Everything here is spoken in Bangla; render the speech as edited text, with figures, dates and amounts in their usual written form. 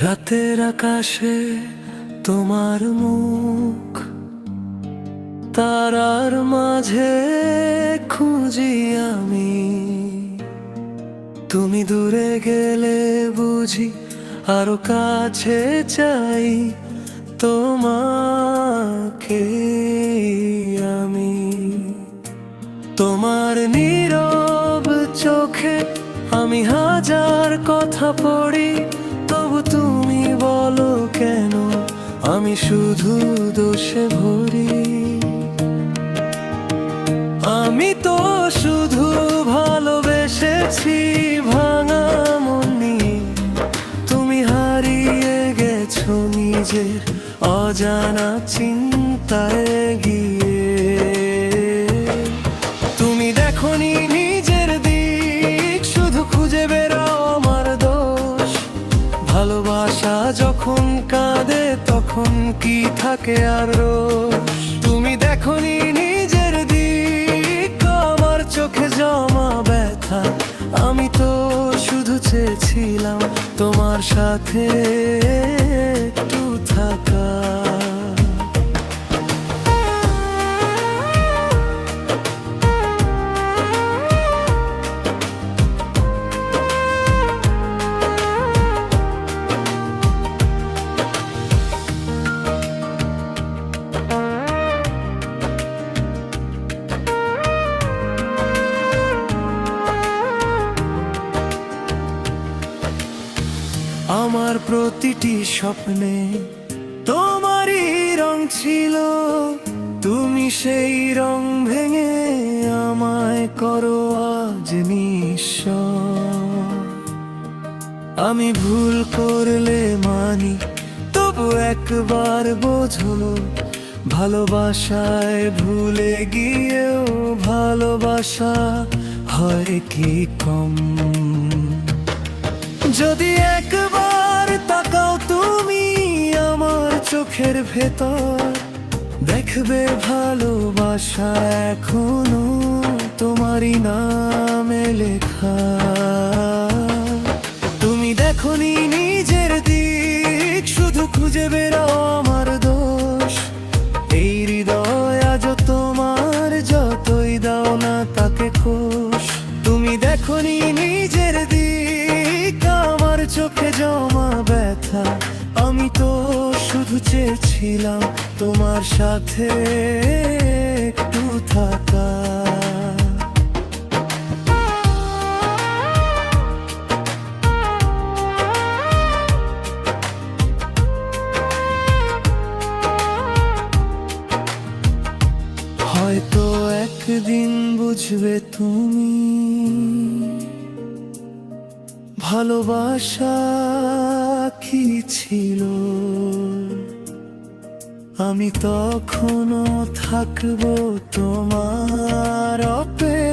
রাতের আকাশে তোমার মুখ, তারার মাঝে খুঁজি আমি। তুমি দূরে গেলে বুঝি আরো কাছে চাই তোমাকে আমি। তোমার নীরব চোখে আমি হাজার কথা পড়ি, তবু তুমি বলো কেন আমি শুধু দোষে ভরি। আমি তো শুধু ভালোবেসেছি ভাঙা মন নিয়ে, তুমি হারিয়ে গেছো নিজের অজানা চিন্তায় গিয়ে। তুমি দেখোনি নিজের দিক, শুধু খুঁজে বেড়াও আমার দোষ। ভালোবাসা যখন কাঁদে তখন কি থাকে আর রোষ। তুমি দেখোনি নিজের দিক, আমার চোখে জমা ব্যথা। আমি তো শুধু চেয়েছিলাম তোমার সাথে একটু থাকা। আমার প্রতিটি স্বপ্নে তোমারই রং ছিল, তুমি সেই রং ভেঙে আমায় করো আজ নিঃস্ব। আমি ভুল করলে মানি, তবু একবার বোঝো ভালোবাসায় ভুলে গিয়েও ভালোবাসা হয় কি কম। যদি একবার তাকাও তুমি আমার চোখের ভেতর, দেখবে ভালোবাসা এখনো তোমারই নামে লেখা। তুমি দেখোনি নিজের দিক, শুধু খুঁজে বেড়াও আমার দোষ। এই হৃদয় আজ তোমার, যতই দাও না তাকে খোশ। তুমি দেখোনি নিজের দিক, আমার চোখে জমা ব্যথা। আমি তো শুধু চেয়েছিলাম তোমার সাথে একটু থাকা। হয়তো একদিন বুঝবে তুমি ভালোবাসা কি ছিল। আমি তখনও থাকবো তোমার অপেক্ষায়।